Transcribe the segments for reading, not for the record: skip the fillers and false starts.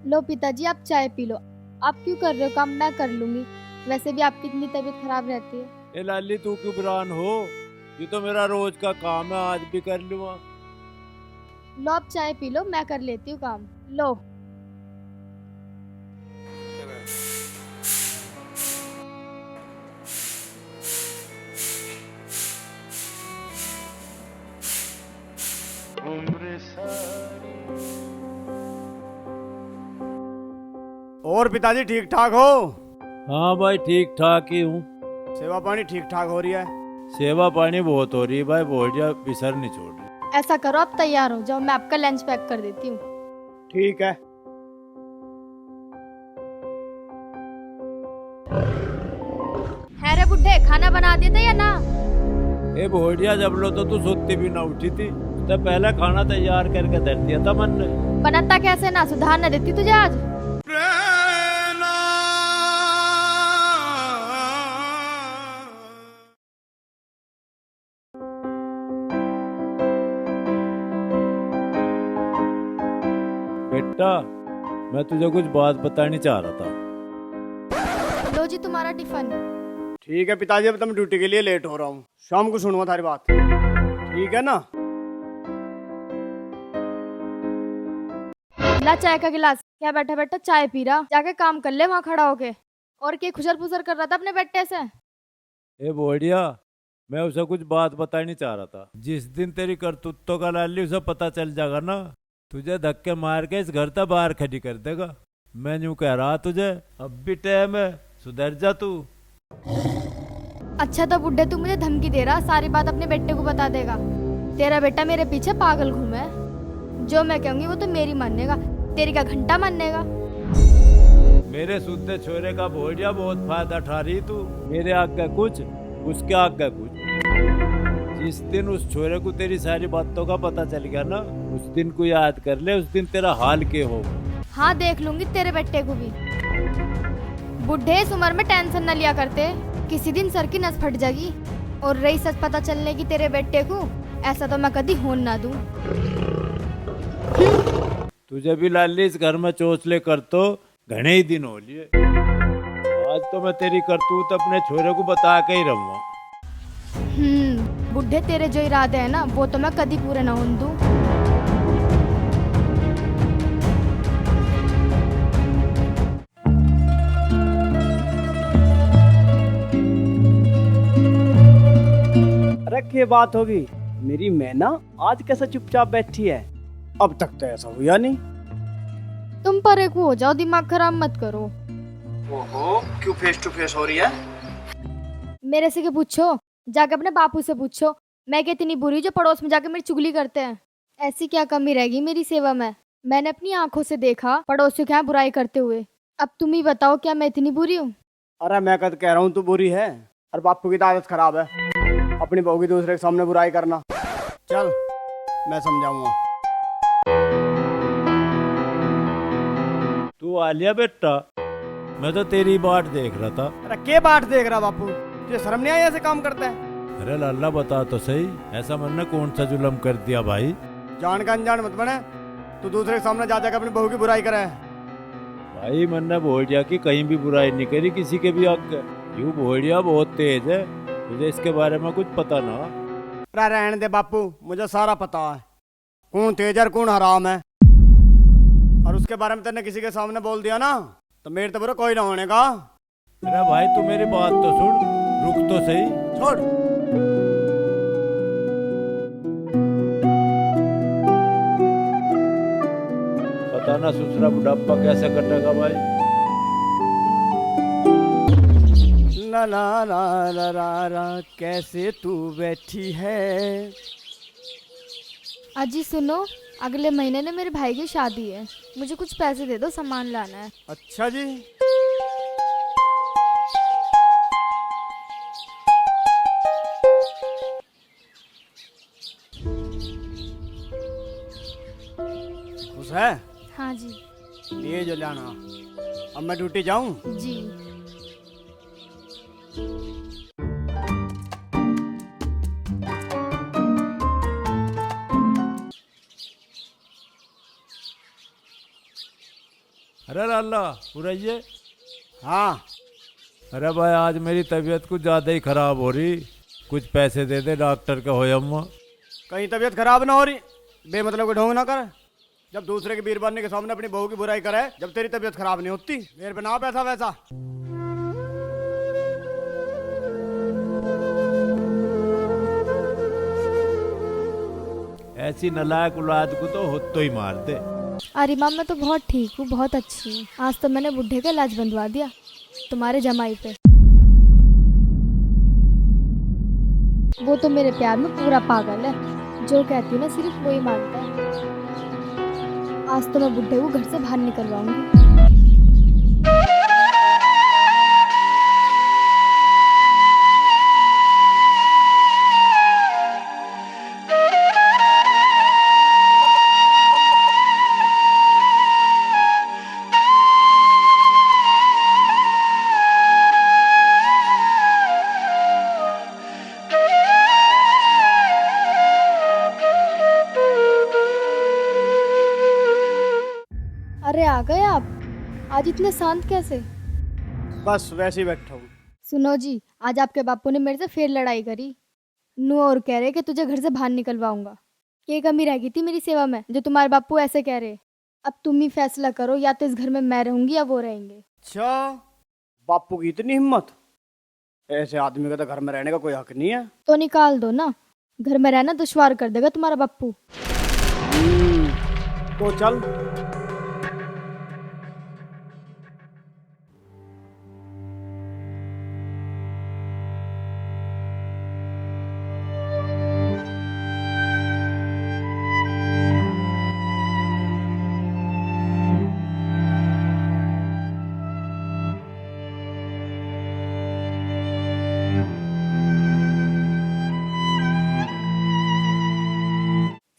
लो पिताजी, आप चाय पी लो। आप क्यों कर रहे हो काम? मैं कर लूंगी। वैसे भी आपकी इतनी तबीयत खराब रहती है। ए लाली, तू क्यों बुरान हो? ये तो मेरा रोज का काम है, आज भी कर लूँगा। लो आप चाय पी लो, मैं कर लेती हूँ काम। लो। और पिताजी ठीक ठाक हो? हाँ भाई, ठीक ठाक ही हूँ। सेवा पानी ठीक ठाक हो रही है? सेवा पानी बहुत हो रही है भाई, बोलिया बिसर नहीं छोड़ रही। ऐसा करो, आप तैयार हो जाओ, मैं आपका लंच पैक कर देती हूँ। ठीक है। है रे बुड्ढे, खाना बना दिया था या ना? ए बोलिया, जब लो तो तू सोती भी ना उठी थी, तो पहले खाना तैयार करके धर दिया था मन ने। बनाता कैसे ना, सुधार न देती तुझे आज। बेटा, मैं तुझे कुछ बात बतानी चाह रहा था। लो जी तुम्हारा टिफिन। ठीक है पिताजी, अब तो मैं ड्यूटी के लिए लेट हो रहा हूँ। शाम को सुनूंगा थारी बात, ठीक है ना? ला चाय का गिलास। क्या बैठा बैठा चाय पी रहा? जाके काम कर ले वहाँ खड़ा होके। और क्या खुसर फुसर कर रहा था अपने बेटे से? ए बोलिया, मैं उसे कुछ बात बतानी चाह रहा था। जिस दिन तेरी करतूतों का लाली उसे पता चल जाएगा ना, तुझे धक्के मार के इस घर तक बाहर खड़ी कर देगा। मैं यूं कह रहा तुझे, अब भी टाइम है, सुधर जा तू। अच्छा तो बुड्ढे तू मुझे धमकी दे रहा, सारी बात अपने बेटे को बता देगा? तेरा बेटा मेरे पीछे पागल घूमे। जो मैं कहूंगी वो तो मेरी मानेगा, तेरी का घंटा मानेगा। मेरे शुद्ध छोरे का बोलिया बहुत फायदा उठा रही तू। मेरे आगे कुछ, उसके आगे कुछ। जिस दिन उस छोरे को तेरी सारी बातों का पता चल गया ना, उस दिन को याद कर ले, उस दिन तेरा हाल क्या होगा। हाँ देख लूंगी तेरे बेटे को भी। बुढ़े इस उम्र में टेंशन न लिया करते, किसी दिन सर की नस फट जाएगी। और रही सच पता चलने की तेरे बेटे को, ऐसा तो मैं कभी होने ना दूं। तुझे भी लाली इस घर में चोचले कर तो घने ही दिन हो लिए। आज तो मैं तेरी करतूत अपने छोरे को बता के ही रहूंगा। बुढ़े तेरे जो इरादे है ना, वो तो मैं कभी पूरे ना होने दूं। अरे क्या बात होगी, मेरी मैना आज कैसा चुपचाप बैठी है? अब तक तो ऐसा हुआ नहीं। तुम परे को हो जाओ, दिमाग खराब मत करो। ओहो, क्यों फेस टू फेस हो रही है? मेरे से क्या पूछो, जाके अपने बापू से पूछो। मैं क्या इतनी बुरी जो पड़ोस में जाके मेरी चुगली करते हैं? ऐसी क्या कमी रहेगी मेरी सेवा में? मैंने अपनी आंखों से देखा पड़ोसियों के यहाँ बुराई करते हुए। अब तुम ही बताओ, क्या मैं इतनी बुरी हूँ? अरे मैं कद कह रहा हूँ तू बुरी है, और बापू की तो आदत खराब है अपनी बहू की दूसरे के सामने बुराई करना। चल मैं समझाऊंगा। तू आ लिया बेटा, मैं तो तेरी बाट देख रहा था। अरे के बाट देख रहा बापू? तुझे शर्म नहीं आई ऐसे काम करता है? अरे लाला बता तो सही, ऐसा मन ने कौन सा जुल्म कर दिया भाई? जान का अनजान मत बने, तू दूसरे के सामने जा जाकर अपनी बहू की बुराई करे। भाई मन ने बोल दिया कि कहीं भी बुराई नहीं करी किसी के भी आगे। यूं बोल दिया बहुत तेज है, तुझे इसके बारे में कुछ पता ना? अरे रहने दे बापू, मुझे सारा पता है कौन तेज है और कौन हराम है। और उसके बारे में तेने किसी के सामने बोल दिया ना, तो मेरे तो बुरा कोई ना होने का। अरे भाई तू मेरी बात तो सुन, रुक तो सही। छोड़। पता ना ससुरा बुढ़ापा कैसे कटेगा भाई। ला ला ला ला ला ला, कैसे तू बैठी है। अजी सुनो, अगले महीने ना मेरे भाई की शादी है, मुझे कुछ पैसे दे दो, सामान लाना है। अच्छा जी। खुश है? हाँ जी। ये जो लाना। अब मैं ड्यूटी जाऊं? जी। अरे लाला बुराइये। हाँ। अरे भाई आज मेरी तबीयत कुछ ज़्यादा ही खराब हो रही, कुछ पैसे दे दे, डॉक्टर के हो अम्मा। कहीं तबीयत खराब ना हो रही, बेमतलब के ढोंग ना कर। जब दूसरे के बीरबानी के सामने अपनी बहू की बुराई करे, जब तेरी तबीयत खराब नहीं होती। मेरे पे ना पैसा वैसा। ऐसी नालायक औलाद को तो हो तो ही मार दे। अरे माँ मैं तो बहुत ठीक हूँ, बहुत अच्छी हूँ। आज तो मैंने बुढ़े का इलाज बंधवा दिया तुम्हारे जमाई पे। वो तो मेरे प्यार में पूरा पागल है, जो कहती हूँ ना सिर्फ वही मानता है। आज तो मैं बुढ़े को घर से बाहर निकलवाऊंगी। अरे आ गए आप, आज इतने शांत कैसे? बस वैसे ही बैठा हूँ। सुनो जी, आज आपके बापू ने मेरे से फिर लड़ाई करी। नू और कह रहे कि तुझे घर से बाहर निकलवाऊंगा। क्या कमी रह गई थी मेरी सेवा में जो तुम्हारे बापू ऐसे कह रहे? अब तुम ही फैसला करो, या तो इस घर में मैं रहूंगी या वो रहेंगे। अच्छा, बापू की इतनी हिम्मत? ऐसे आदमी का तो घर में रहने का कोई हक नहीं है। तो निकाल दो ना, घर में रहना दुश्वार कर देगा तुम्हारा बापू। तो चल।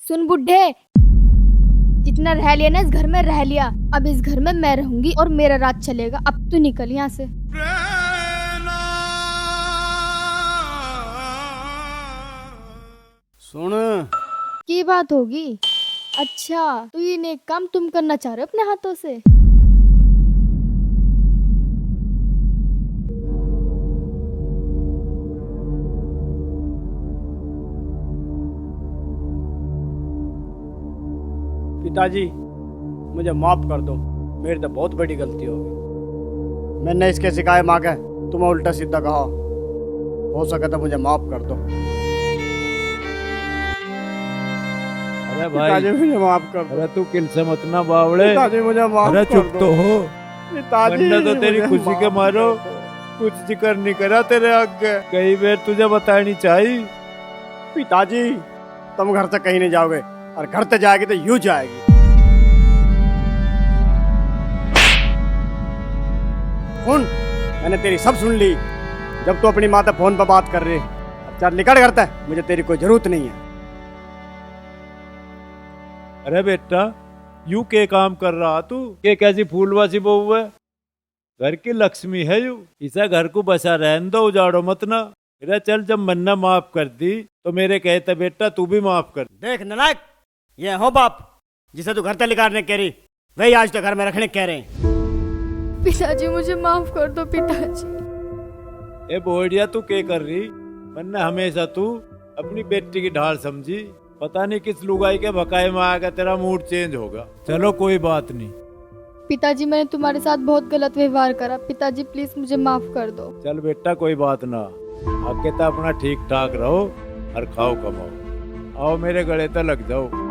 सुन बुढ़े, जितना रह लिया ना इस घर में रह लिया। अब इस घर में मैं रहूंगी और मेरा राज चलेगा। अब तू निकल यहाँ से। सुन, की बात होगी? अच्छा, तो ये नेक काम तुम करना चाह रहे हो अपने हाथों से? पिताजी मुझे माफ कर दो, मेरी तो बहुत बड़ी गलती हो गई। मैंने इसके सिखाए माँ के तुम्हें उल्टा सीधा कहा। हो सके तो मुझे माफ कर दो। अरे पिताजी भाई, मुझे माफ कर दो। अरे तू किल से मत ना बावड़े। पिताजी मुझे माफ अरे कर चुप दो। तो हो। पिताजी वरना तो तेरी मुझे खुशी के माफ मारो कर दो। कुछ जिक्र नहीं करा तेरे आगे। कई बार तुझे बतानी चाहिए। पिताजी तुम घर से कहीं नहीं जाओगे, और घर से जाएगी तो यूं जाएगी। सुन, मैंने तेरी सब सुन ली। जब तू अपनी माँ से फोन पर बात कर रही, अब चल निकल करता है, मुझे तेरी कोई जरूरत नहीं है। अरे बेटा, यू के काम कर रहा तू? के कैसी फूलवासी बहू है? घर की लक्ष्मी है यू। इसे घर को बसा रहने दो, उजाड़ो मत ना। अरे चल, जब मन्ना माफ कर दी तो मेरे कहते बेटा तू भी माफ कर। देख नालायक, ये हो बाप जिसे तू घर से निकालने कह रही, वही आज तो घर में रखने कह रहे हैं। पिताजी मुझे माफ कर दो पिताजी। ए बोडिया, तू क्या कर रही? मन्ना हमेशा तू अपनी बेटी की ढाल समझी। पता नहीं किस लुगाई के भकाए में आ गया, तेरा मूड चेंज होगा। चलो कोई बात नहीं। पिताजी मैंने तुम्हारे साथ बहुत गलत व्यवहार करा। पिताजी प्लीज मुझे माफ कर दो। चल बेटा, कोई बात ना। आगे तो अपना ठीक ठाक रहो और खाओ कमाओ। आओ मेरे गले तो लग जाओ।